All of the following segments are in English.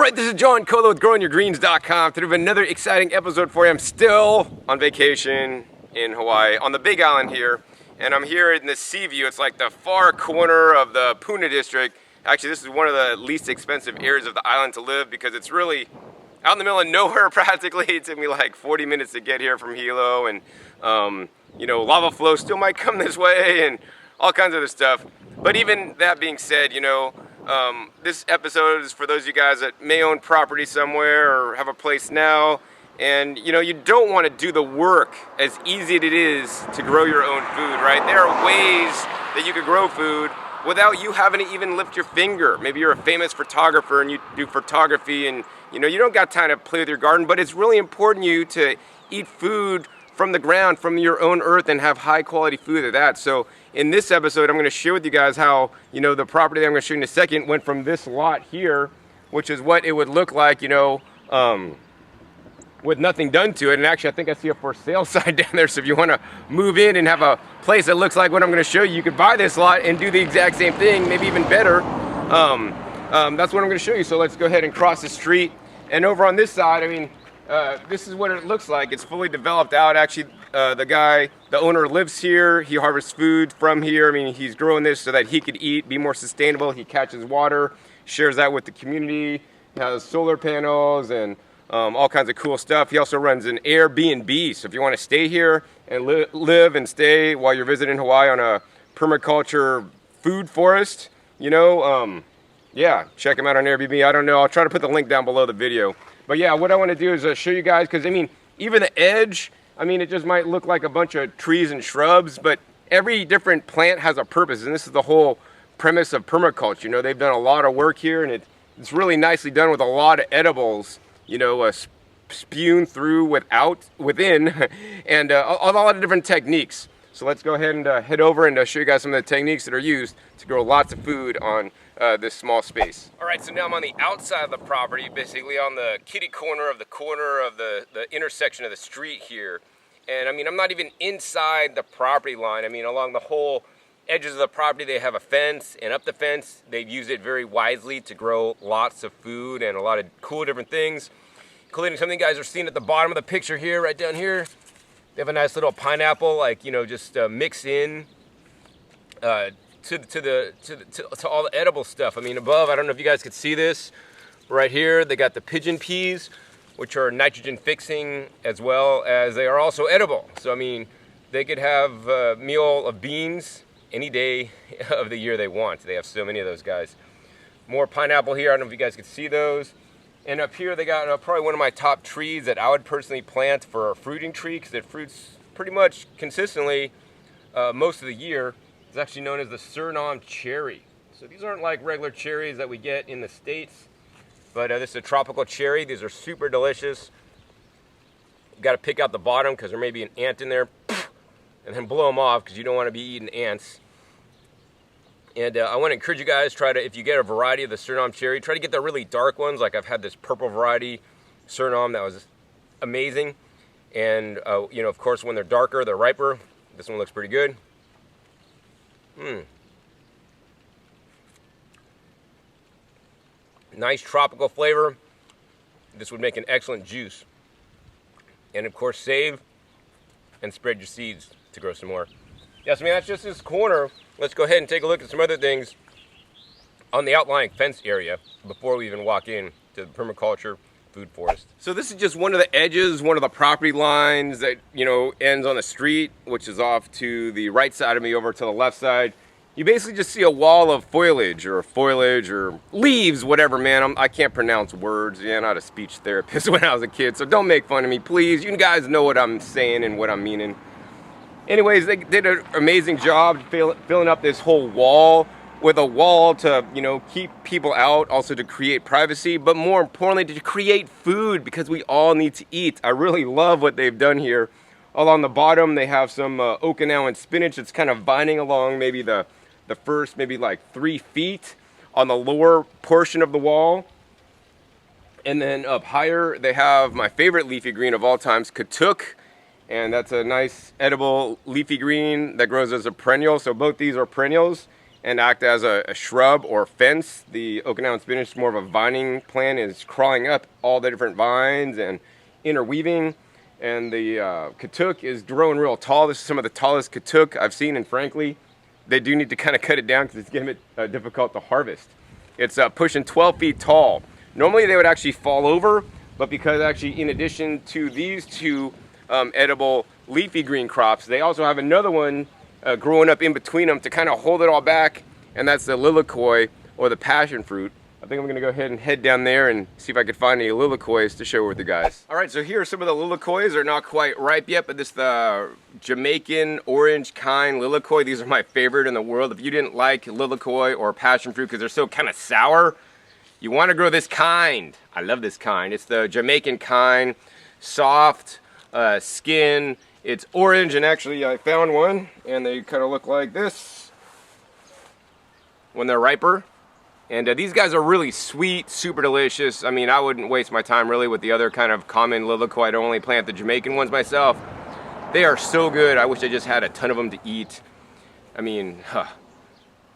Alright, this is John Colo with GrowingYourGreens.com. Today we have another exciting episode for you. I'm still on vacation in Hawaii, on the Big Island here. And I'm here in the sea view. It's like the far corner of the Puna district. Actually, this is one of the least expensive areas of the island to live because it's really out in the middle of nowhere practically. It took me like 40 minutes to get here from Hilo, and you know, lava flow still might come this way and all kinds of other stuff. But even that being said, you know, this episode is for those of you guys that may own property somewhere or have a place now, and you know, you don't want to do the work as easy as it is to grow your own food, right? There are ways that you could grow food without you having to even lift your finger. Maybe you're a famous photographer and you do photography and you know, you don't got time to play with your garden, but it's really important you to eat food from the ground, from your own earth, and have high quality food at that. So in this episode, I'm going to share with you guys how, you know, the property that I'm going to show you in a second went from this lot here, which is what it would look like, you know, with nothing done to it. And actually, I think I see a for sale sign down there. So if you want to move in and have a place that looks like what I'm going to show you, you could buy this lot and do the exact same thing, maybe even better. That's what I'm going to show you. So let's go ahead and cross the street. And over on this side, I mean, this is what it looks like. It's fully developed out. Actually, the owner lives here. He harvests food from here. I mean, he's growing this so that he could eat, be more sustainable. He catches water, shares that with the community. He has solar panels and all kinds of cool stuff. He also runs an Airbnb. So if you want to stay here and live and stay while you're visiting Hawaii on a permaculture food forest, you know, yeah, check him out on Airbnb. I don't know. I'll try to put the link down below the video. But yeah, what I want to do is show you guys, because I mean, even the edge, I mean, it just might look like a bunch of trees and shrubs, but every different plant has a purpose, and this is the whole premise of permaculture. You know, they've done a lot of work here, and it's really nicely done with a lot of edibles, you know, spewed through within, and a lot of different techniques. So let's go ahead and head over and show you guys some of the techniques that are used to grow lots of food on this small space. All right, so now I'm on the outside of the property, basically on the kitty corner of the intersection of the street here. And I mean, I'm not even inside the property line. I mean, along the whole edges of the property, they have a fence, and up the fence, they've used it very wisely to grow lots of food and a lot of cool different things, including something you guys are seeing at the bottom of the picture here, right down here. They have a nice little pineapple, like, you know, just mix in to all the edible stuff. I mean, above, I don't know if you guys could see this right here. They got the pigeon peas, which are nitrogen fixing, as well as they are also edible. So I mean, they could have a meal of beans any day of the year they want. They have so many of those guys. More pineapple here. I don't know if you guys could see those. And up here they got probably one of my top trees that I would personally plant for a fruiting tree, because it fruits pretty much consistently most of the year. It's actually known as the Suriname cherry. So these aren't like regular cherries that we get in the States, but this is a tropical cherry. These are super delicious. You got to pick out the bottom because there may be an ant in there, and then blow them off because you don't want to be eating ants. And I want to encourage you guys, if you get a variety of the Suriname cherry, try to get the really dark ones. Like I've had this purple variety Suriname that was amazing. And you know, of course, when they're darker, they're riper. This one looks pretty good. Nice tropical flavor. This would make an excellent juice. And of course, save and spread your seeds to grow some more. Yes, I mean, that's just this corner. Let's go ahead and take a look at some other things on the outlying fence area before we even walk in to the permaculture food forest. So this is just one of the edges, one of the property lines that, you know, ends on the street, which is off to the right side of me over to the left side. You basically just see a wall of foliage or leaves, whatever, man. I can't pronounce words. Yeah, I'm not a speech therapist when I was a kid, so don't make fun of me, please. You guys know what I'm saying and what I'm meaning. Anyways, they did an amazing job filling up this whole wall with a wall to, you know, keep people out, also to create privacy, but more importantly, to create food, because we all need to eat. I really love what they've done here. Along the bottom, they have some Okinawan spinach that's kind of veining along maybe the first maybe like 3 feet on the lower portion of the wall. And then up higher, they have my favorite leafy green of all times, Katuk. And that's a nice edible leafy green that grows as a perennial. So both these are perennials. and act as a shrub or fence. The Okinawan spinach is more of a vining plant, is crawling up all the different vines and interweaving. And the katuk is growing real tall. This is some of the tallest katuk I've seen, and frankly, they do need to kind of cut it down because it's getting a bit difficult to harvest. It's pushing 12 feet tall. Normally they would actually fall over, but because actually in addition to these two edible leafy green crops, they also have another one growing up in between them to kind of hold it all back, and that's the lilikoi or the passion fruit. I think I'm gonna go ahead and head down there and see if I can find any lilikois to share with the guys. All right, so here are some of the lilikois. They're not quite ripe yet, but this is the Jamaican orange kind lilikoi. These are my favorite in the world. If you didn't like lilikoi or passion fruit because they're so kind of sour, you want to grow this kind. I love this kind. It's the Jamaican kind, soft skin. It's orange, and actually I found one, and they kind of look like this when they're riper. And these guys are really sweet, super delicious. I mean, I wouldn't waste my time really with the other kind of common lilikoi. I only plant the Jamaican ones myself. They are so good. I wish I just had a ton of them to eat. I mean,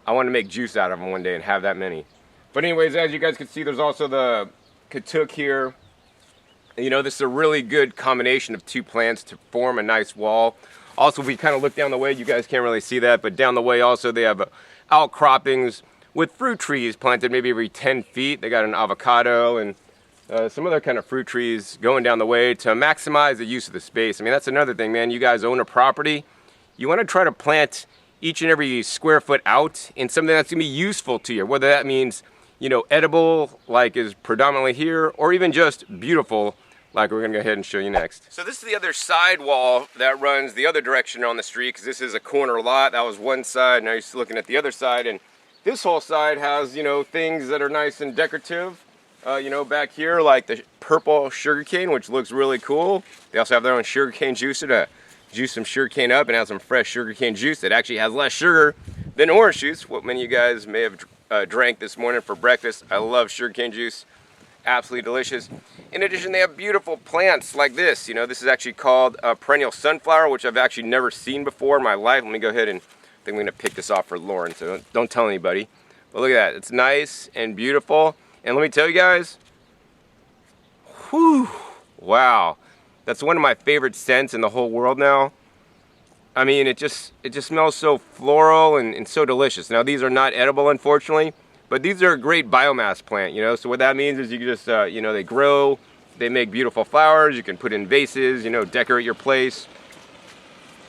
I want to make juice out of them one day and have that many. But anyways, as you guys can see, there's also the katuk here. You know, this is a really good combination of two plants to form a nice wall. Also, if we kind of look down the way, you guys can't really see that, but down the way also they have outcroppings with fruit trees planted maybe every 10 feet. They got an avocado and some other kind of fruit trees going down the way to maximize the use of the space. I mean, that's another thing, man. You guys own a property. You want to try to plant each and every square foot out in something that's going to be useful to you, whether that means, you know, edible, like is predominantly here, or even just beautiful, like we're going to go ahead and show you next. So this is the other side wall that runs the other direction on the street, because this is a corner lot. That was one side. Now you're looking at the other side, and this whole side has, you know, things that are nice and decorative. You know, back here, like the purple sugarcane, which looks really cool. They also have their own sugarcane juicer to juice some sugarcane up and have some fresh sugarcane juice that actually has less sugar than orange juice, what many of you guys may have drank this morning for breakfast. I love sugarcane juice. Absolutely delicious. In addition, they have beautiful plants like this. You know, this is actually called a perennial sunflower, which I've actually never seen before in my life. Let me go ahead and I think I'm gonna pick this off for Lauren, so don't tell anybody. But look at that, it's nice and beautiful. And let me tell you guys, whew, wow. That's one of my favorite scents in the whole world now. I mean, it just smells so floral and so delicious. Now, these are not edible, unfortunately, but these are a great biomass plant, you know? So what that means is you can just, you know, they grow, they make beautiful flowers, you can put in vases, you know, decorate your place.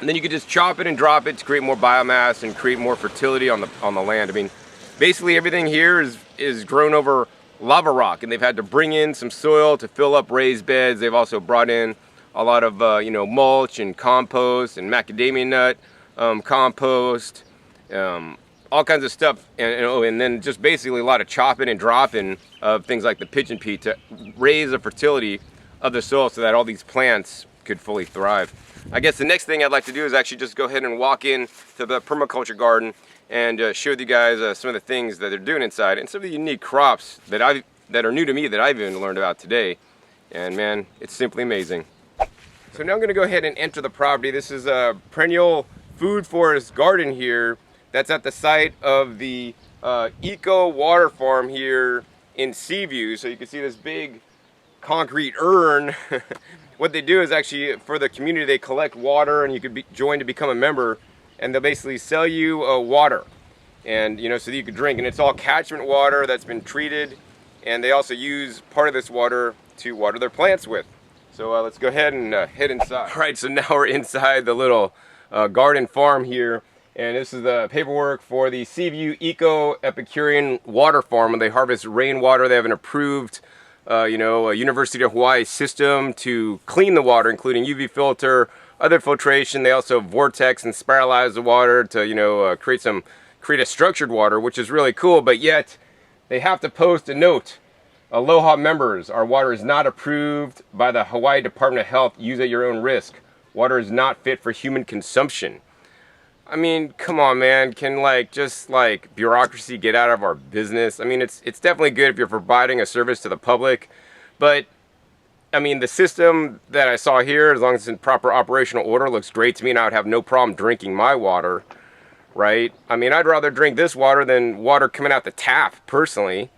And then you can just chop it and drop it to create more biomass and create more fertility on the land. I mean, basically everything here is grown over lava rock, and they've had to bring in some soil to fill up raised beds. They've also brought in a lot of you know, mulch and compost and macadamia nut compost, all kinds of stuff, and then just basically a lot of chopping and dropping of things like the pigeon pea to raise the fertility of the soil so that all these plants could fully thrive. I guess the next thing I'd like to do is actually just go ahead and walk in to the permaculture garden and show you guys some of the things that they're doing inside and some of the unique crops that are new to me that I've even learned about today. And man, it's simply amazing. So now I'm going to go ahead and enter the property. This is a perennial food forest garden here that's at the site of the Eco Water Farm here in Seaview. So you can see this big concrete urn. What they do is actually, for the community, they collect water, and you could join to become a member, and they'll basically sell you water, and you know, so that you could drink. And it's all catchment water that's been treated, and they also use part of this water to water their plants with. So let's go ahead and head inside. All right, so now we're inside the little garden farm here, and this is the paperwork for the Seaview Eco Epicurean Water Farm. When they harvest rainwater, they have an approved you know, a University of Hawaii system to clean the water, including UV filter, other filtration. They also vortex and spiralize the water to, you know, create a structured water, which is really cool. But yet they have to post a note: Aloha members, our water is not approved by the Hawaii Department of Health. Use at your own risk. Water is not fit for human consumption. I mean, come on, man. Can just bureaucracy get out of our business? I mean, it's definitely good if you're providing a service to the public, but I mean, the system that I saw here, as long as it's in proper operational order, looks great to me, and I would have no problem drinking my water. right? I mean, I'd rather drink this water than water coming out the tap, personally.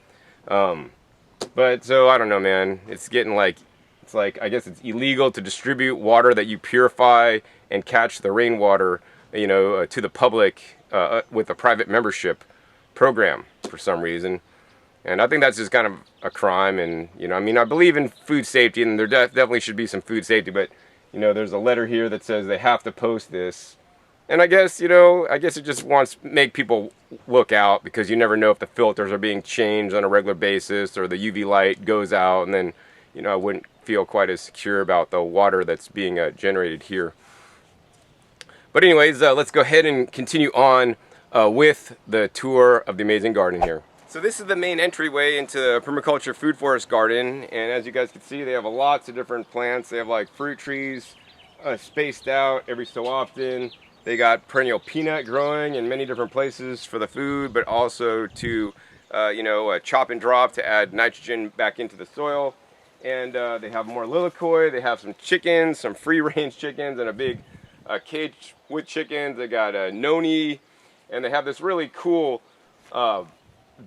But so, I don't know, man. It's getting like, it's like, I guess it's illegal to distribute water that you purify and catch the rainwater, you know, to the public with a private membership program for some reason. And I think that's just kind of a crime. And, you know, I mean, I believe in food safety, and there definitely should be some food safety, but, you know, there's a letter here that says they have to post this. And I guess, you know, I guess it just wants to make people look out, because you never know if the filters are being changed on a regular basis or the UV light goes out, and then, you know, I wouldn't feel quite as secure about the water that's being generated here. But anyways, let's go ahead and continue on with the tour of the amazing garden here. So this is the main entryway into the Permaculture Food Forest Garden, and as you guys can see, they have lots of different plants. They have like fruit trees spaced out every so often. They got perennial peanut growing in many different places for the food, but also to you know, chop and drop to add nitrogen back into the soil. And they have more lilikoi. They have some chickens, some free-range chickens, and a big cage with chickens. They got a noni, and they have this really cool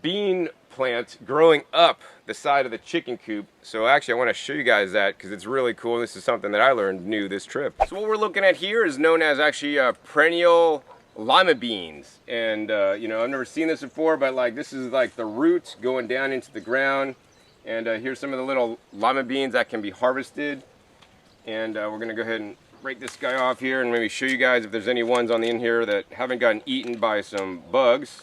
bean plant growing up the side of the chicken coop. So actually I want to show you guys that, because it's really cool. This is something that I learned new this trip. So what we're looking at here is known as actually perennial Lima beans. And you know, I've never seen this before, but like this is like the roots going down into the ground. And here's some of the little lima beans that can be harvested. And we're gonna go ahead and break this guy off here and maybe show you guys if there's any ones on the end here that haven't gotten eaten by some bugs.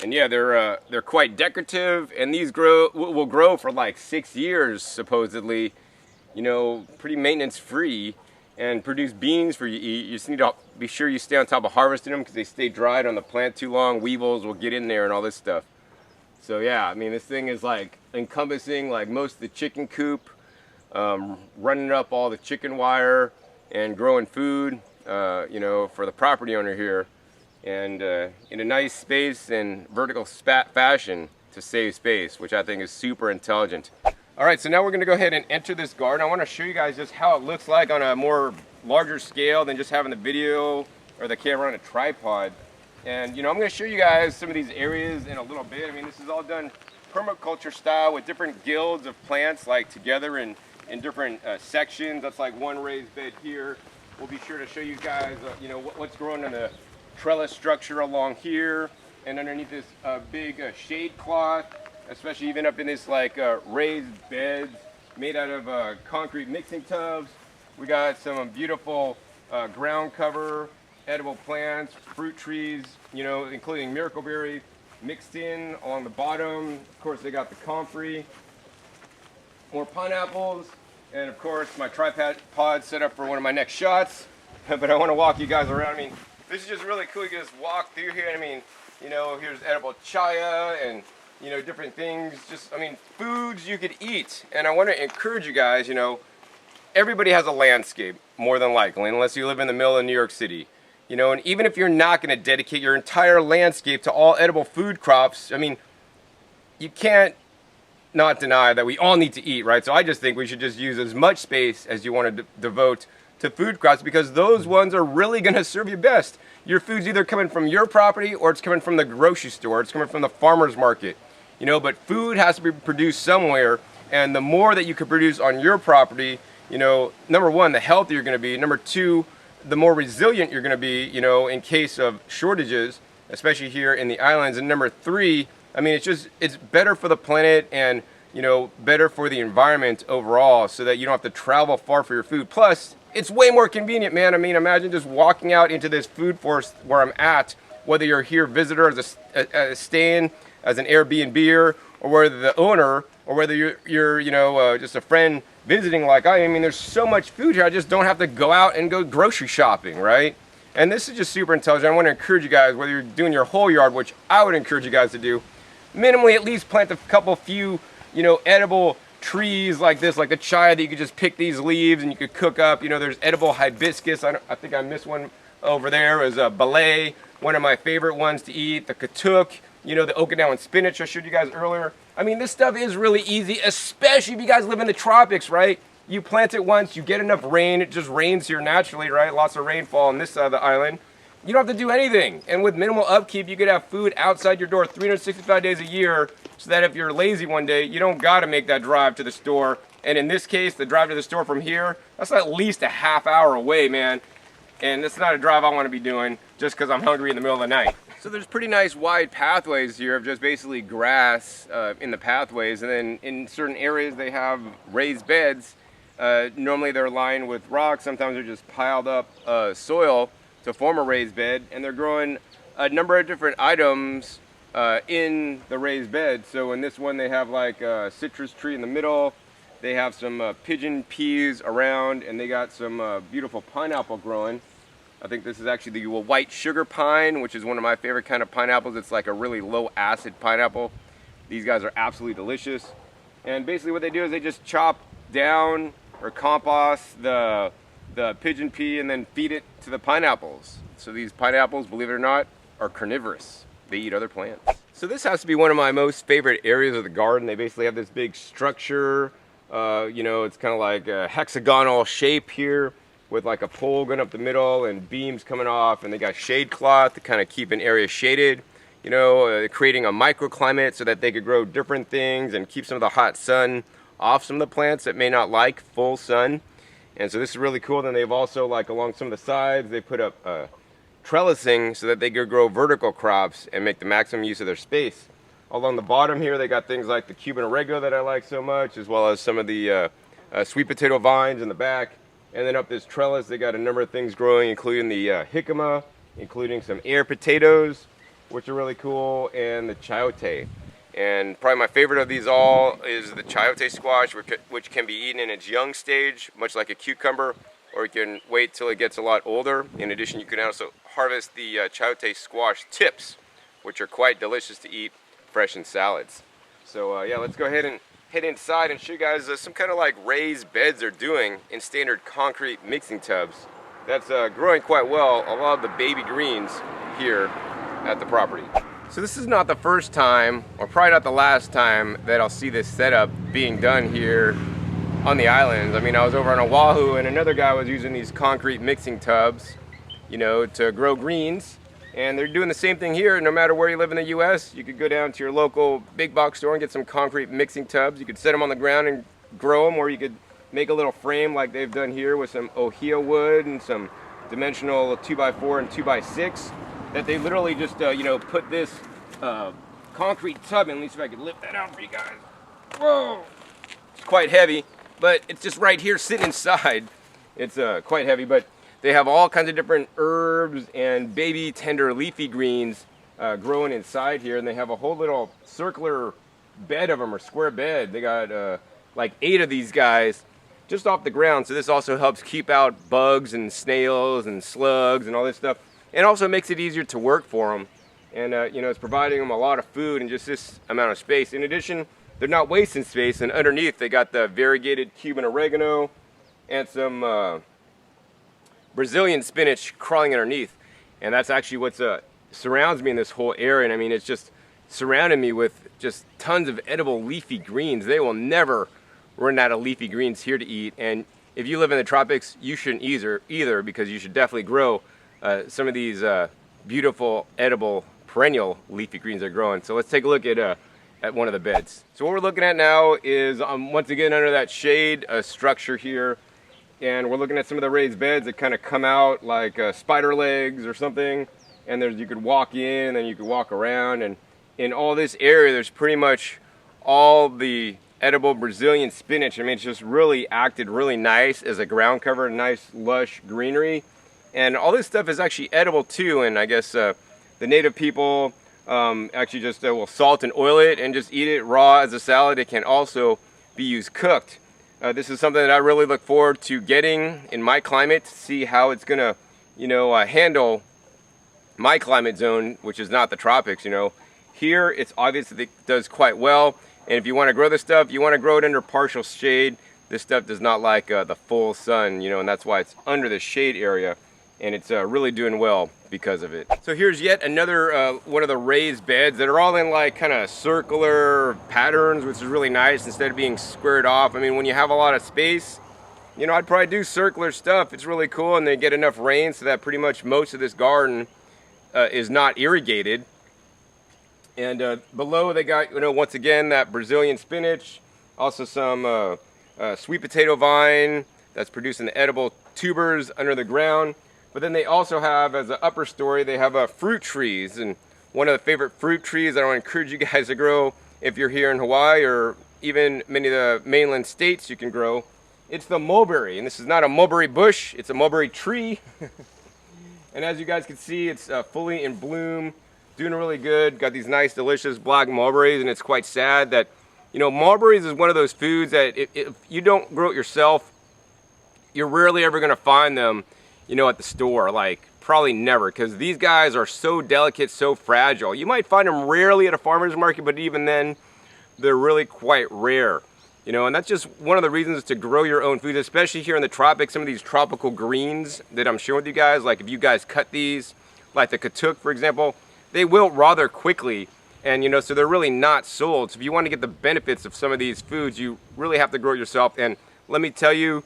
And yeah, they're quite decorative, and these will grow for like 6 years supposedly. You know, pretty maintenance free, and produce beans for you to eat. You just need to be sure you stay on top of harvesting them, because they stay dried on the plant too long. Weevils will get in there and all this stuff. So yeah, I mean, this thing is like encompassing like most of the chicken coop, running up all the chicken wire and growing food, you know, for the property owner here. And in a nice space and vertical fashion to save space, which I think is super intelligent. All right, so now we're going to go ahead and enter this garden. I want to show you guys just how it looks like on a more larger scale than just having the video or the camera on a tripod. And you know, I'm going to show you guys some of these areas in a little bit. I mean, this is all done permaculture style with different guilds of plants like together in different sections. That's like one raised bed here. We'll be sure to show you guys you know, what's growing in the trellis structure along here, and underneath this big shade cloth, especially even up in this like raised beds made out of concrete mixing tubs. We got some beautiful ground cover, edible plants, fruit trees, you know, including miracleberry mixed in along the bottom. Of course, they got the comfrey, more pineapples, and of course my tripod set up for one of my next shots. But I want to walk you guys around. I mean, this is just really cool. You can just walk through here. I mean, you know, here's edible chaya and, you know, different things. Just, I mean, foods you could eat. And I want to encourage you guys, you know, everybody has a landscape, more than likely, unless you live in the middle of New York City. You know, and even if you're not going to dedicate your entire landscape to all edible food crops, I mean, you can't not deny that we all need to eat, right? So I just think we should just use as much space as you want to devote to food crops, because those ones are really going to serve you best. Your food's either coming from your property, or it's coming from the grocery store, it's coming from the farmer's market. You know, but food has to be produced somewhere, and the more that you can produce on your property, you know, number one, the healthier you're going to be. Number two, the more resilient you're going to be, you know, in case of shortages, especially here in the islands. And number three, I mean, it's better for the planet, and, you know, better for the environment overall, so that you don't have to travel far for your food. Plus, it's way more convenient, man. I mean, imagine just walking out into this food forest where I'm at, whether you're here visitor as staying as an Airbnb, or whether the owner, or whether you're you know, just a friend visiting like I am. I mean, there's so much food here. I just don't have to go out and go grocery shopping, right? And this is just super intelligent. I want to encourage you guys, whether you're doing your whole yard, which I would encourage you guys to do, minimally at least plant a few, you know, edible trees like this, like the chai, that you could just pick these leaves and you could cook up. You know, there's edible hibiscus. I think I missed one over there. It was a ballet, one of my favorite ones to eat. The katuk, you know, the Okinawan spinach I showed you guys earlier. I mean, this stuff is really easy, especially if you guys live in the tropics, right? you plant it once, you get enough rain, it just rains here naturally, right? Lots of rainfall on this side of the island. You don't have to do anything. And with minimal upkeep, you could have food outside your door 365 days a year, so that if you're lazy one day, you don't gotta make that drive to the store. And in this case, the drive to the store from here, that's at least a half hour away, man. And that's not a drive I wanna be doing just because I'm hungry in the middle of the night. So there's pretty nice wide pathways here of just basically grass in the pathways, and then in certain areas they have raised beds. Normally they're lined with rocks, sometimes they're just piled up soil to form a raised bed, and they're growing a number of different items in the raised bed. So in this one they have like a citrus tree in the middle, they have some pigeon peas around, and they got some beautiful pineapple growing. I think this is actually the white sugar pine, which is one of my favorite kind of pineapples. It's like a really low acid pineapple. These guys are absolutely delicious. And basically what they do is they just chop down or compost the pigeon pea and then feed it to the pineapples. So these pineapples, believe it or not, are carnivorous. They eat other plants. So this has to be one of my most favorite areas of the garden. They basically have this big structure. You know, it's kind of like a hexagonal shape here, with like a pole going up the middle and beams coming off, and they got shade cloth to kind of keep an area shaded, you know, creating a microclimate so that they could grow different things and keep some of the hot sun off some of the plants that may not like full sun. And so this is really cool. Then they've also, like along some of the sides, they put up trellising so that they could grow vertical crops and make the maximum use of their space. Along the bottom here, they got things like the Cuban oregano that I like so much, as well as some of the sweet potato vines in the back. And then up this trellis, they got a number of things growing, including the jicama, including some air potatoes, which are really cool, and the chayote. And probably my favorite of these all is the chayote squash, which can be eaten in its young stage, much like a cucumber, or you can wait till it gets a lot older. In addition, you can also harvest the chayote squash tips, which are quite delicious to eat fresh in salads. So yeah, let's go ahead and head inside and show you guys some kind of like raised beds they're doing in standard concrete mixing tubs. That's growing quite well, a lot of the baby greens here at the property. So this is not the first time, or probably not the last time, that I'll see this setup being done here on the islands. I mean, I was over on Oahu and another guy was using these concrete mixing tubs, you know, to grow greens. And they're doing the same thing here. No matter where you live in the US, you could go down to your local big box store and get some concrete mixing tubs. You could set them on the ground and grow them, or you could make a little frame like they've done here with some ohia wood and some dimensional 2x4 and 2x6 that they literally just, you know, put this concrete tub in. At least if I could lift that out for you guys. Whoa! It's quite heavy, but it's just right here sitting inside. It's quite heavy, but they have all kinds of different herbs and baby tender leafy greens growing inside here, and they have a whole little circular bed of them, or square bed. They got like 8 of these guys just off the ground, so this also helps keep out bugs and snails and slugs and all this stuff, and also makes it easier to work for them. And you know, it's providing them a lot of food in just this amount of space. In addition, they're not wasting space, and underneath they got the variegated Cuban oregano and some Brazilian spinach crawling underneath. And that's actually what surrounds me in this whole area. And I mean, it's just surrounded me with just tons of edible leafy greens. They will never run out of leafy greens here to eat. And if you live in the tropics, you shouldn't either, because you should definitely grow some of these beautiful edible perennial leafy greens they're growing. So let's take a look at one of the beds. So what we're looking at now is once again under that shade structure here. And we're looking at some of the raised beds that kind of come out like spider legs or something. And you could walk in and then you could walk around. And in all this area, there's pretty much all the edible Brazilian spinach. I mean, it's just really acted really nice as a ground cover, nice lush greenery. And all this stuff is actually edible too. And I guess the native people actually just will salt and oil it and just eat it raw as a salad. It can also be used cooked. This is something that I really look forward to getting in my climate, to see how it's gonna, you know, handle my climate zone, which is not the tropics. You know, here it's obvious that it does quite well. And if you want to grow this stuff, you want to grow it under partial shade. This stuff does not like the full sun, you know, and that's why it's under the shade area. And it's really doing well because of it. So here's yet another one of the raised beds that are all in like kind of circular patterns, which is really nice instead of being squared off. I mean, when you have a lot of space, you know, I'd probably do circular stuff. It's really cool, and they get enough rain so that pretty much most of this garden is not irrigated. And below they got, you know, once again, that Brazilian spinach, also some sweet potato vine that's producing the edible tubers under the ground. But then they also have, as an upper story, they have fruit trees. And one of the favorite fruit trees that I want to encourage you guys to grow if you're here in Hawaii, or even many of the mainland states you can grow, it's the mulberry. And this is not a mulberry bush, it's a mulberry tree. And as you guys can see, it's fully in bloom, doing really good. Got these nice, delicious black mulberries, and it's quite sad that, you know, mulberries is one of those foods that if you don't grow it yourself, you're rarely ever going to find them, you know, at the store. Like, probably never, because these guys are so delicate, so fragile. You might find them rarely at a farmer's market, but even then, they're really quite rare. You know, and that's just one of the reasons to grow your own food, especially here in the tropics. Some of these tropical greens that I'm sharing with you guys, like if you guys cut these, like the katuk, for example, they wilt rather quickly. And, you know, so they're really not sold. So if you want to get the benefits of some of these foods, you really have to grow it yourself. And let me tell you,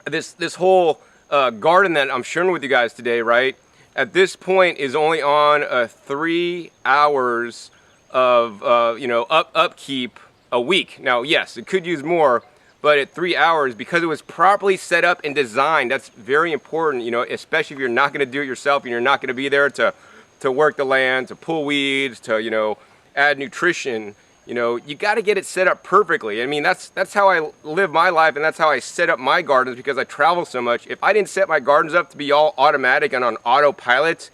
this whole garden that I'm sharing with you guys today, right, at this point is only on 3 hours of, you know, upkeep a week. Now, yes, it could use more, but at 3 hours, because it was properly set up and designed, that's very important, you know, especially if you're not going to do it yourself and you're not going to be there to work the land, to pull weeds, to, you know, add nutrition. You know, you got to get it set up perfectly. I mean, that's how I live my life, and that's how I set up my gardens, because I travel so much. If I didn't set my gardens up to be all automatic and on autopilot,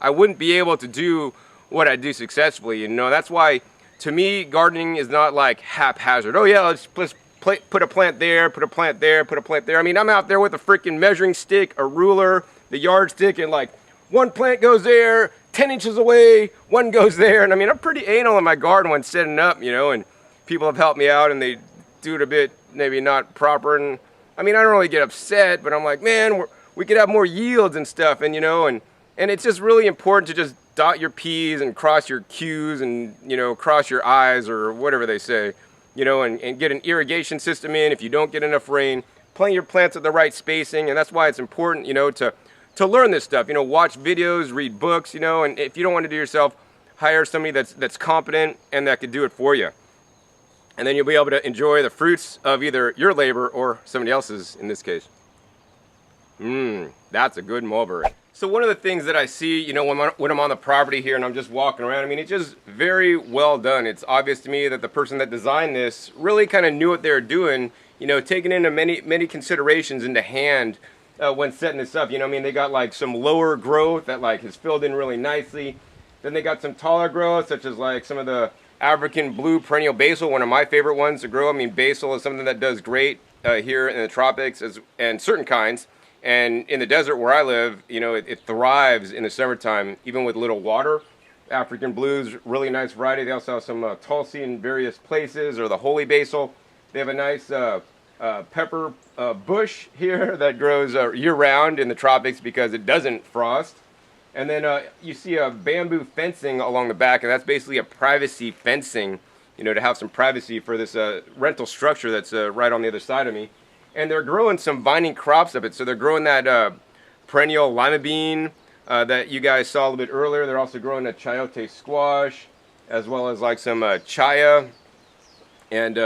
I wouldn't be able to do what I do successfully. You know, that's why, to me, gardening is not like haphazard. Oh yeah, let's put a plant there, put a plant there, put a plant there. I mean, I'm out there with a freaking measuring stick, a ruler, the yardstick, and like, one plant goes there, 10 inches away, one goes there. And I mean, I'm pretty anal in my garden when setting up, you know, and people have helped me out and they do it a bit maybe not proper. And I mean, I don't really get upset, but I'm like, man, we could have more yields and stuff. And, you know, and it's just really important to just dot your P's and cross your Q's and, you know, cross your I's, or whatever they say, you know, and get an irrigation system in if you don't get enough rain. Plant your plants at the right spacing. And that's why it's important, you know, to learn this stuff, you know, watch videos, read books, you know, and if you don't want to do it yourself, hire somebody that's competent and that can do it for you. And then you'll be able to enjoy the fruits of either your labor or somebody else's in this case. That's a good mulberry. So one of the things that I see, you know, when I'm on the property here and I'm just walking around, I mean, it's just very well done. It's obvious to me that the person that designed this really kind of knew what they were doing, you know, taking into many considerations into hand when setting this up. You know, I mean, they got like some lower growth that like is filled in really nicely. Then they got some taller growth, such as like some of the African blue perennial basil, one of my favorite ones to grow. I mean, basil is something that does great here in the tropics, and certain kinds. And in the desert where I live, you know, it thrives in the summertime, even with little water. African blues, really nice variety. They also have some Tulsi in various places, or the holy basil. They have a nice pepper bush here that grows year-round in the tropics because it doesn't frost. And then you see a bamboo fencing along the back, and that's basically a privacy fencing, you know, to have some privacy for this rental structure that's right on the other side of me. And they're growing some vining crops of it. So they're growing that perennial lima bean that you guys saw a little bit earlier. They're also growing a chayote squash, as well as like some chaya. And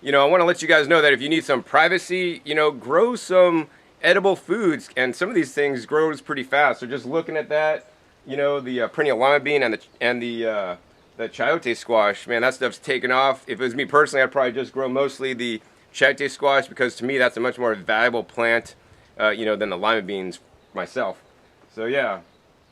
you know, I want to let you guys know that if you need some privacy, you know, grow some edible foods. And some of these things grows pretty fast. So just looking at that, you know, the perennial lima bean and the chayote squash, man, that stuff's taken off. If it was me personally, I'd probably just grow mostly the chayote squash, because to me that's a much more valuable plant, you know, than the lima beans myself. So yeah,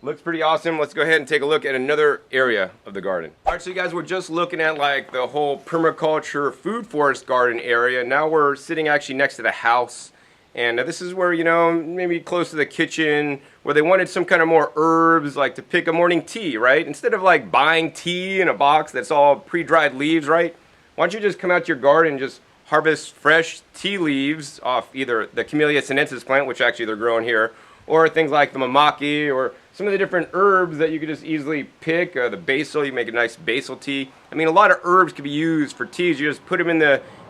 looks pretty awesome. Let's go ahead and take a look at another area of the garden. All right, so you guys, we're just looking at like the whole permaculture food forest garden area. Now we're sitting actually next to the house, and this is where, you know, maybe close to the kitchen, where they wanted some kind of more herbs, like to pick a morning tea, right? Instead of like buying tea in a box that's all pre-dried leaves, right? Why don't you just come out to your garden and just harvest fresh tea leaves off either the Camellia sinensis plant, which actually they're growing here, or things like the mamaki, or some of the different herbs that you could just easily pick. The basil, you make a nice basil tea. I mean, a lot of herbs can be used for teas. You just put them in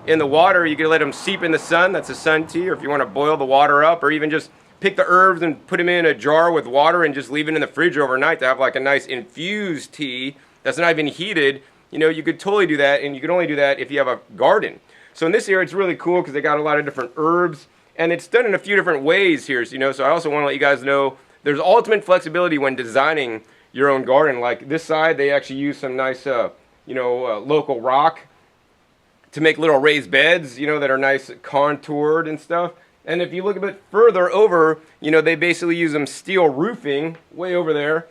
in the water. You can let them seep in the sun. That's a sun tea. Or if you want to boil the water up, or even just pick the herbs and put them in a jar with water and just leave it in the fridge overnight to have like a nice infused tea that's not even heated. You know, you could totally do that, and you can only do that if you have a garden. So in this area, it's really cool because they got a lot of different herbs, and it's done in a few different ways here. So, you know, so I also want to let you guys know there's ultimate flexibility when designing your own garden. Like this side, they actually use some nice, local rock to make little raised beds, you know, that are nice contoured and stuff. And if you look a bit further over, you know, they basically use some steel roofing way over there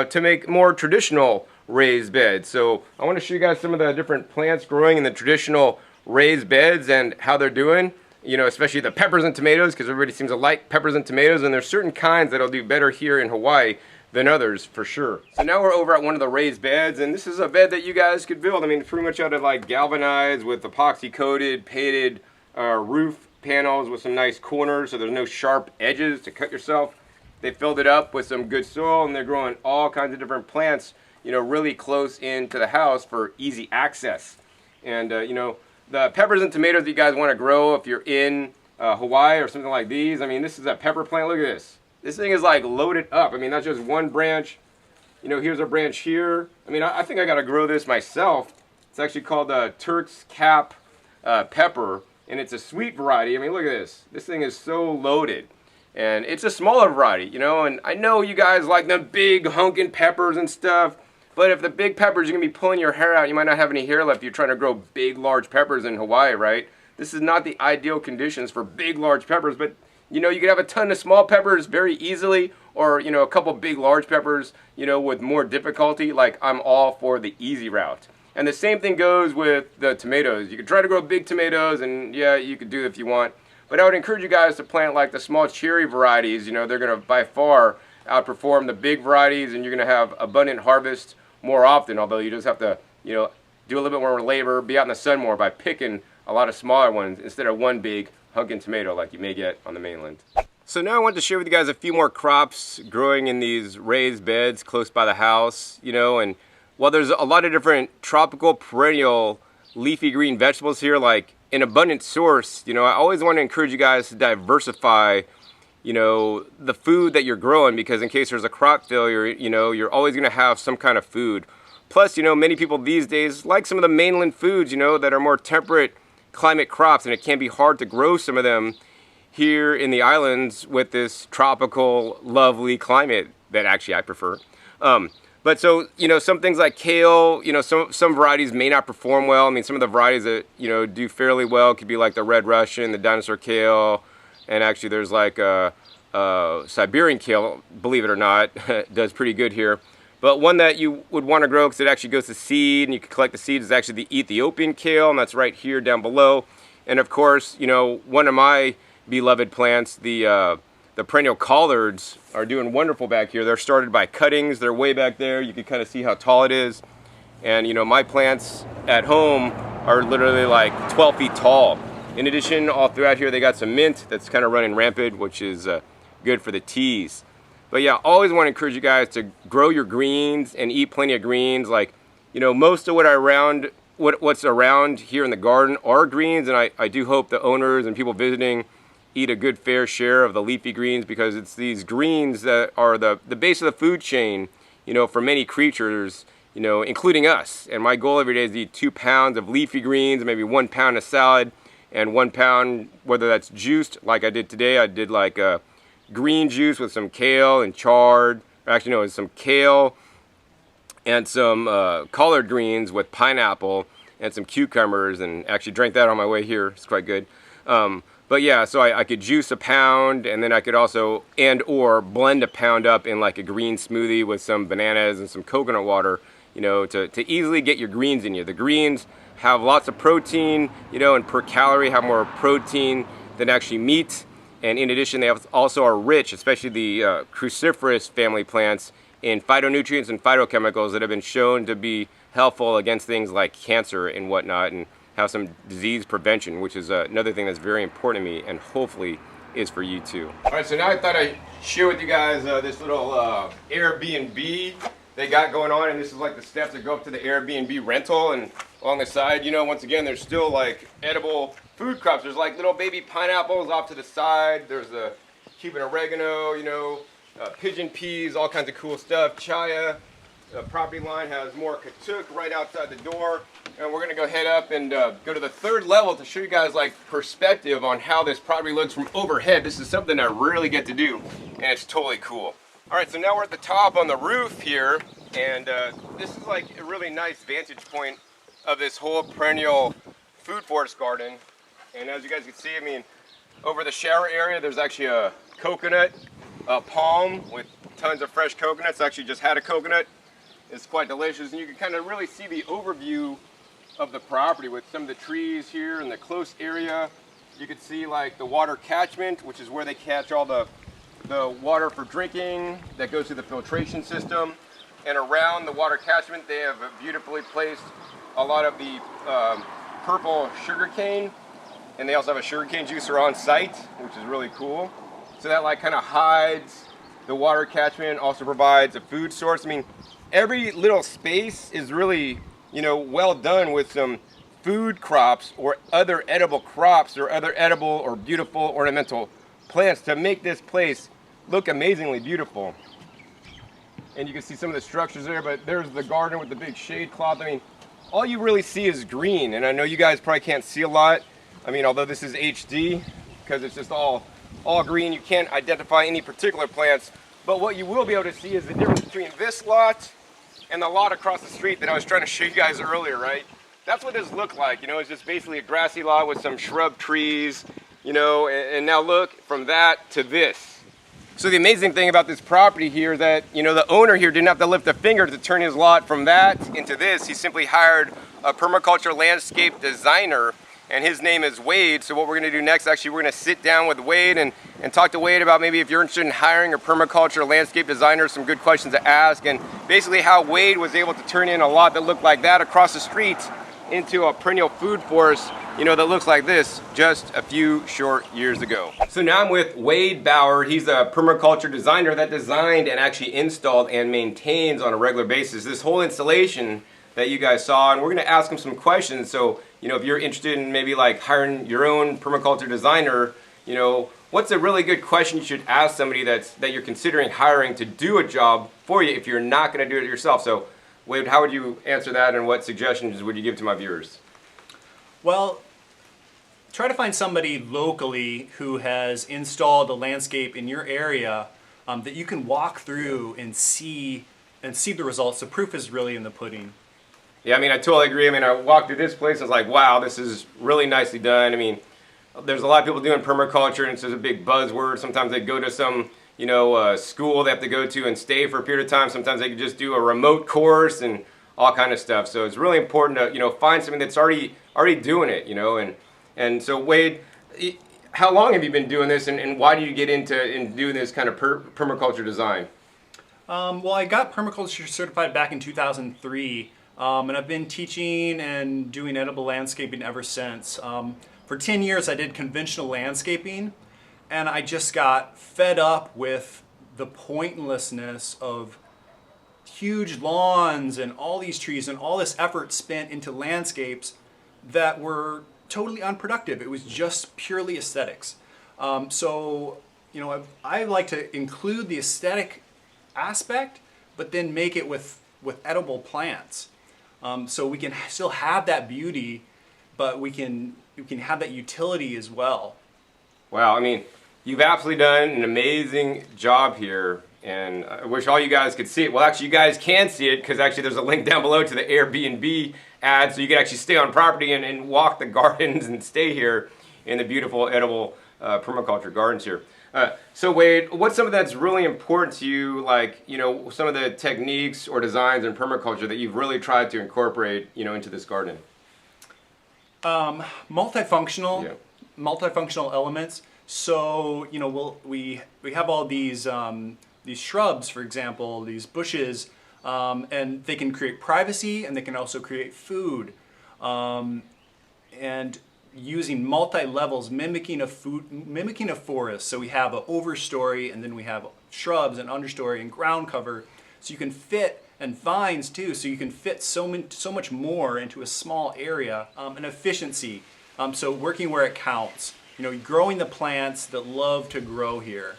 to make more traditional raised beds. So I want to show you guys some of the different plants growing in the traditional raised beds and how they're doing, you know, especially the peppers and tomatoes, because everybody seems to like peppers and tomatoes, and there's certain kinds that'll do better here in Hawaii than others for sure. So now we're over at one of the raised beds, and this is a bed that you guys could build. I mean, pretty much out of like galvanized with epoxy coated, painted roof panels with some nice corners so there's no sharp edges to cut yourself. They filled it up with some good soil, and they're growing all kinds of different plants, you know, really close into the house for easy access. And you know, the peppers and tomatoes that you guys want to grow if you're in Hawaii or something like these, I mean, this is a pepper plant. Look at this. This thing is like loaded up. I mean, that's just one branch. You know, here's a branch here. I mean, I think I got to grow this myself. It's actually called the Turk's Cap pepper, and it's a sweet variety. I mean, look at this. This thing is so loaded. And it's a smaller variety, you know, and I know you guys like the big hunkin' peppers and stuff. But if the big peppers, you're going to be pulling your hair out, you might not have any hair left. You're trying to grow big, large peppers in Hawaii, right? This is not the ideal conditions for big, large peppers. But, you know, you could have a ton of small peppers very easily, or, you know, a couple big, large peppers, you know, with more difficulty. Like, I'm all for the easy route. And the same thing goes with the tomatoes. You could try to grow big tomatoes, and, yeah, you could do it if you want. But I would encourage you guys to plant, like, the small cherry varieties. You know, they're going to, by far, outperform the big varieties, and you're going to have abundant harvest more often, although you just have to, you know, do a little bit more labor, be out in the sun more by picking a lot of smaller ones instead of one big hunkin' tomato like you may get on the mainland. So now I want to share with you guys a few more crops growing in these raised beds close by the house, you know, and while there's a lot of different tropical, perennial, leafy green vegetables here, like an abundant source, you know, I always want to encourage you guys to diversify, you know, the food that you're growing, because in case there's a crop failure, you know, you're always going to have some kind of food. Plus, you know, many people these days like some of the mainland foods, you know, that are more temperate climate crops, and it can be hard to grow some of them here in the islands with this tropical, lovely climate that actually I prefer. But so, you know, some things like kale, you know, some varieties may not perform well. I mean, some of the varieties that, you know, do fairly well could be like the Red Russian, the dinosaur kale, and actually there's like Siberian kale, believe it or not, does pretty good here. But one that you would want to grow because it actually goes to seed and you can collect the seeds is actually the Ethiopian kale, and that's right here down below. And of course, you know, one of my beloved plants, the perennial collards, are doing wonderful back here. They're started by cuttings. They're way back there. You can kind of see how tall it is. And, you know, my plants at home are literally like 12 feet tall. In addition, all throughout here, they got some mint that's kind of running rampant, which is good for the teas. But yeah, always want to encourage you guys to grow your greens and eat plenty of greens. Like, you know, most of what's around here in the garden are greens, and I do hope the owners and people visiting eat a good fair share of the leafy greens, because it's these greens that are the base of the food chain, you know, for many creatures, you know, including us. And my goal every day is to eat 2 pounds of leafy greens, maybe 1 pound of salad, and 1 pound, whether that's juiced, like I did today. I did like a green juice with some kale and chard, or actually no, it's some kale and some collard greens with pineapple and some cucumbers, and actually drank that on my way here. It's quite good. But yeah, so I could juice a pound, and then I could also or blend a pound up in like a green smoothie with some bananas and some coconut water, you know, to easily get your greens in you. The greens have lots of protein, you know, and per calorie have more protein than actually meat. And in addition, they also are rich, especially the cruciferous family plants, in phytonutrients and phytochemicals that have been shown to be helpful against things like cancer and whatnot, and have some disease prevention, which is another thing that's very important to me, and hopefully is for you too. All right, so now I thought I'd share with you guys this little Airbnb they got going on, and this is like the steps that go up to the Airbnb rental. And along the side. You know, once again, there's still like edible food crops. There's like little baby pineapples off to the side. There's the Cuban oregano, you know, pigeon peas, all kinds of cool stuff. Chaya. The property line has more katuk right outside the door. And we're gonna go head up and go to the third level to show you guys like perspective on how this property looks from overhead. This is something I rarely get to do, and it's totally cool. All right, so now we're at the top on the roof here, and this is like a really nice vantage point of this whole perennial food forest garden. And as you guys can see, I mean, over the shower area, there's actually a coconut palm with tons of fresh coconuts. Actually just had a coconut. It's quite delicious, and you can kind of really see the overview of the property with some of the trees here in the close area. You can see like the water catchment, which is where they catch all the water for drinking that goes through the filtration system. And around the water catchment, they have beautifully placed a lot of the purple sugar cane, and they also have a sugar cane juicer on site, which is really cool. So that like kind of hides the water catchment, also provides a food source. I mean, every little space is really, you know, well done with some food crops or other edible crops or other edible or beautiful ornamental plants to make this place look amazingly beautiful. And you can see some of the structures there, but there's the garden with the big shade cloth. I mean, all you really see is green, and I know you guys probably can't see a lot. I mean, although this is HD, because it's just all green, you can't identify any particular plants. But what you will be able to see is the difference between this lot and the lot across the street that I was trying to show you guys earlier, right? That's what this looked like, you know, it's just basically a grassy lot with some shrub trees, you know, and now look from that to this. So the amazing thing about this property here is that, you know, the owner here didn't have to lift a finger to turn his lot from that into this. He simply hired a permaculture landscape designer, and his name is Wade. So what we're gonna do next, actually, we're gonna sit down with Wade and talk to Wade about maybe if you're interested in hiring a permaculture landscape designer, some good questions to ask, and basically how Wade was able to turn in a lot that looked like that across the street into a perennial food forest, you know, that looks like this just a few short years ago. So now I'm with Wade Bauer. He's a permaculture designer that designed and actually installed and maintains on a regular basis this whole installation that you guys saw, and we're gonna ask him some questions. So, you know, if you're interested in maybe like hiring your own permaculture designer, you know, what's a really good question you should ask somebody that you're considering hiring to do a job for you if you're not gonna do it yourself? So, Wade, how would you answer that, and what suggestions would you give to my viewers? Well, try to find somebody locally who has installed a landscape in your area that you can walk through and see the results. The proof is really in the pudding. Yeah, I mean, I totally agree. I mean, I walked through this place and I was like, wow, this is really nicely done. I mean, there's a lot of people doing permaculture, and it's just a big buzzword. Sometimes they go to some, you know, school they have to go to and stay for a period of time. Sometimes they can just do a remote course and all kind of stuff. So it's really important to, you know, find something that's already doing it, you know. And so, Wade, how long have you been doing this, and why do you get into doing this kind of permaculture design? Well, I got permaculture certified back in 2003, and I've been teaching and doing edible landscaping ever since. For 10 years, I did conventional landscaping, and I just got fed up with the pointlessness of huge lawns and all these trees and all this effort spent into landscapes that were totally unproductive. It was just purely aesthetics. So, you know, I like to include the aesthetic aspect, but then make it with edible plants. So we can still have that beauty, but we can have that utility as well. Wow, I mean, you've absolutely done an amazing job here, and I wish all you guys could see it. Well, actually, you guys can see it, because actually there's a link down below to the Airbnb ad, so you can actually stay on property and walk the gardens and stay here in the beautiful edible permaculture gardens here. So Wade, what's some of that's really important to you, like, you know, some of the techniques or designs in permaculture that you've really tried to incorporate, you know, into this garden? Multifunctional elements. So, you know, we have all these shrubs, for example, these bushes, and they can create privacy, and they can also create food. And using multi-levels, mimicking a forest. So we have an overstory, and then we have shrubs and understory and ground cover. So you can fit, and vines too, so you can fit so much more into a small area, and efficiency. So working where it counts. Growing the plants that love to grow here.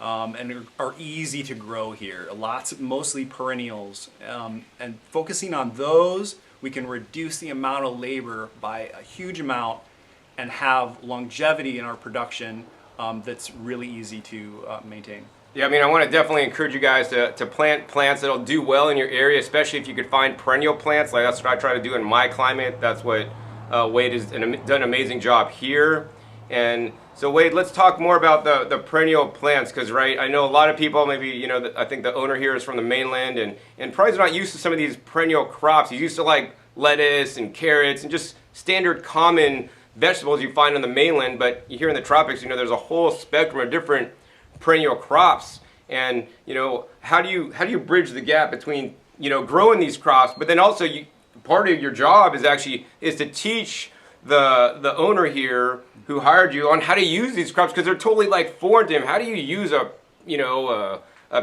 And are easy to grow here. Mostly perennials. And focusing on those, we can reduce the amount of labor by a huge amount and have longevity in our production that's really easy to maintain. Yeah, I mean, I want to definitely encourage you guys to plant plants that'll do well in your area, especially if you could find perennial plants. Like that's what I try to do in my climate. That's what Wade has done an amazing job here. And so Wade, let's talk more about the perennial plants, because right, I know a lot of people, maybe, I think the owner here is from the mainland and probably not used to some of these perennial crops. He's used to like lettuce and carrots and just standard common vegetables you find on the mainland, but here in the tropics, there's a whole spectrum of different perennial crops. And, how do you bridge the gap between, growing these crops, but then also part of your job is to teach the owner here who hired you on how to use these crops, because they're totally like foreign to him. How do you use a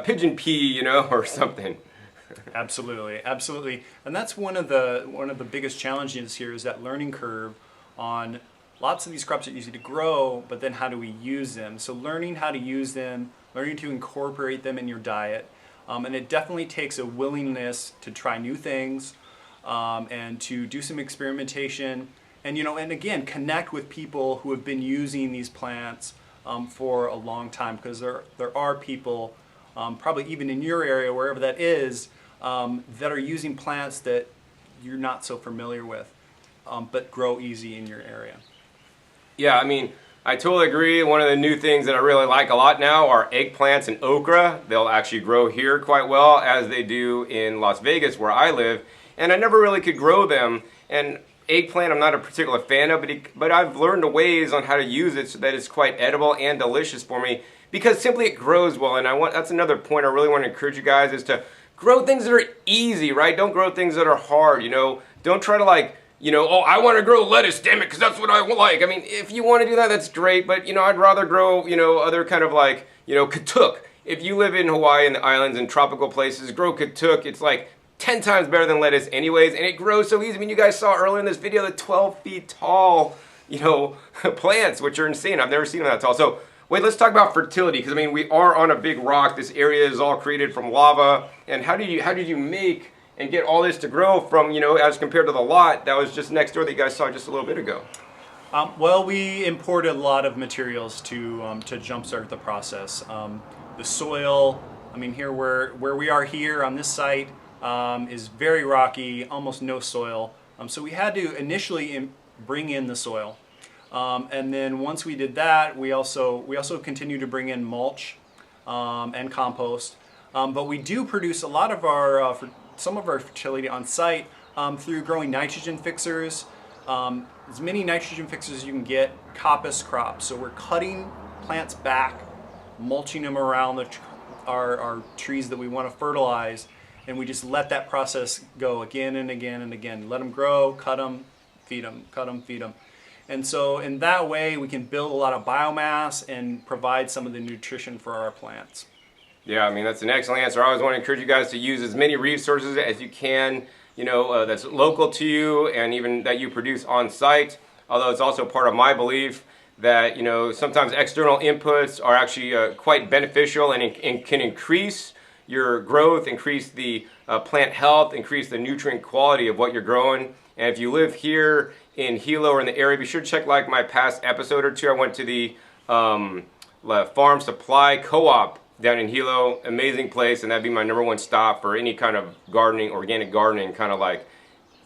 pigeon pea, or something? Absolutely. And that's one of the biggest challenges here, is that learning curve on lots of these crops are easy to grow, but then how do we use them? So learning how to use them, learning to incorporate them in your diet, and it definitely takes a willingness to try new things, and to do some experimentation. And and again, connect with people who have been using these plants for a long time, because there are people, probably even in your area, wherever that is, that are using plants that you're not so familiar with, but grow easy in your area. Yeah, I mean, I totally agree. One of the new things that I really like a lot now are eggplants and okra. They'll actually grow here quite well, as they do in Las Vegas, where I live. And I never really could grow them. And eggplant I'm not a particular fan of, but I've learned the ways on how to use it so that it's quite edible and delicious for me, because simply it grows well. And that's another point I really want to encourage you guys, is to grow things that are easy, right? Don't grow things that are hard, Don't try to I want to grow lettuce, damn it, because that's what I like. I mean, if you want to do that, that's great, but I'd rather grow, other kind of like, katuk. If you live in Hawaii and the islands and tropical places, grow katuk. It's like 10 times better than lettuce anyways, and it grows so easy. I mean, you guys saw earlier in this video the 12 feet tall, plants, which are insane. I've never seen them that tall. So, wait, let's talk about fertility, because I mean, we are on a big rock. This area is all created from lava. And how did you make and get all this to grow from, as compared to the lot that was just next door that you guys saw just a little bit ago? Well, we imported a lot of materials to jumpstart the process. The soil, I mean, here where we are here on this site, is very rocky, almost no soil. So we had to initially bring in the soil, and then once we did that, we also continue to bring in mulch and compost. But we do produce a lot of some of our fertility on site through growing nitrogen fixers, as many nitrogen fixers as you can get, coppice crops. So we're cutting plants back, mulching them around our trees that we want to fertilize, and we just let that process go again and again and again. Let them grow, cut them, feed them, cut them, feed them. And so in that way, we can build a lot of biomass and provide some of the nutrition for our plants. Yeah, I mean, that's an excellent answer. I always want to encourage you guys to use as many resources as you can, that's local to you and even that you produce on site. Although it's also part of my belief that, sometimes external inputs are actually quite beneficial and can increase your growth, increase the plant health, increase the nutrient quality of what you're growing. And if you live here in Hilo or in the area, be sure to check like my past episode or two. I went to the Farm Supply Co-op down in Hilo. Amazing place, and that'd be my #1 stop for any kind of gardening, organic gardening kind of like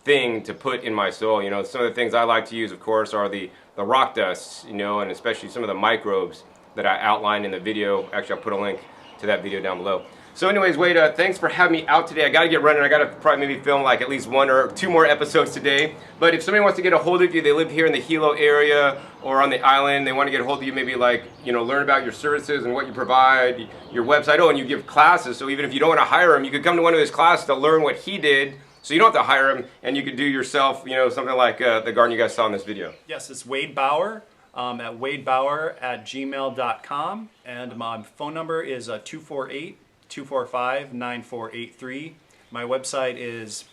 thing to put in my soil. Some of the things I like to use, of course, are the rock dusts, and especially some of the microbes that I outlined in the video. Actually, I'll put a link to that video down below. So anyways, Wade, thanks for having me out today. I got to get running. I got to probably maybe film like at least 1 or 2 more episodes today. But if somebody wants to get a hold of you, they live here in the Hilo area or on the island, they want to get a hold of you, maybe like, learn about your services and what you provide, your website. Oh, and you give classes. So even if you don't want to hire him, you could come to one of his classes to learn what he did. So you don't have to hire him, and you could do yourself, something like the garden you guys saw in this video. Yes, it's Wade Bauer at wadebauer@gmail.com. And my phone number is 248 245-9483. My website is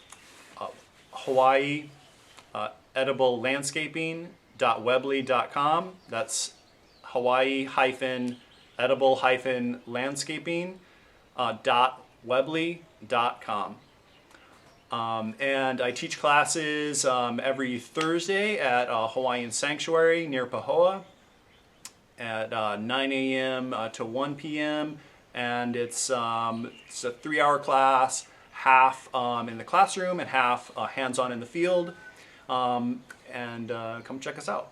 Hawaii ediblelandscaping.weebly.com. That's Hawaii-edible-landscaping.weebly.com. And I teach classes every Thursday at Hawaiian Sanctuary near Pahoa at 9 a.m. To 1 p.m. And it's a 3-hour class, half in the classroom and half hands-on in the field. Come check us out.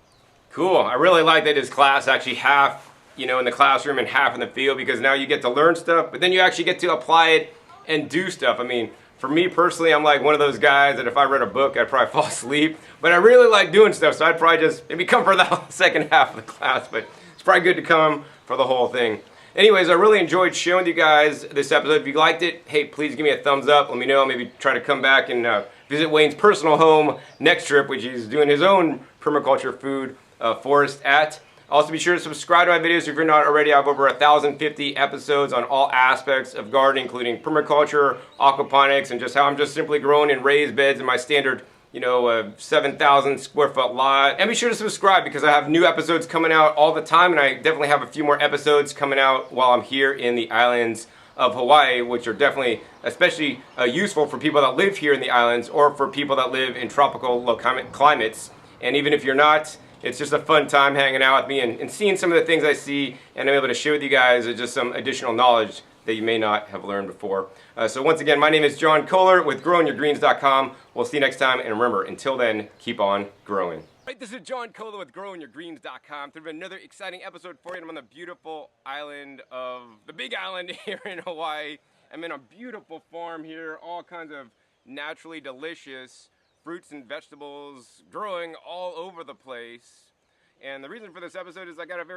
Cool. I really like that his class actually half, in the classroom and half in the field, because now you get to learn stuff, but then you actually get to apply it and do stuff. I mean, for me personally, I'm like one of those guys that if I read a book, I'd probably fall asleep. But I really like doing stuff, so I'd probably just maybe come for the second half of the class. But it's probably good to come for the whole thing. Anyways, I really enjoyed showing you guys this episode. If you liked it, hey, please give me a thumbs up. Let me know. Maybe try to come back and visit Wayne's personal home next trip, which he's doing his own permaculture food forest at. Also, be sure to subscribe to my videos if you're not already. I have over 1,050 episodes on all aspects of gardening, including permaculture, aquaponics, and just how I'm just simply growing in raised beds in my standard 7,000 square foot lot. And be sure to subscribe, because I have new episodes coming out all the time, and I definitely have a few more episodes coming out while I'm here in the islands of Hawaii, which are definitely especially useful for people that live here in the islands, or for people that live in tropical low climates. And even if you're not, it's just a fun time hanging out with me and seeing some of the things I see, and I'm able to share with you guys just some additional knowledge that you may not have learned before. So once again, my name is John Kohler with growingyourgreens.com. We'll see you next time, and remember, until then, keep on growing. Right, this is John Kohler with growingyourgreens.com. There's another exciting episode for you. I'm on the beautiful island of the Big Island here in Hawaii. I'm in a beautiful farm here, all kinds of naturally delicious fruits and vegetables growing all over the place. And the reason for this episode is I got a very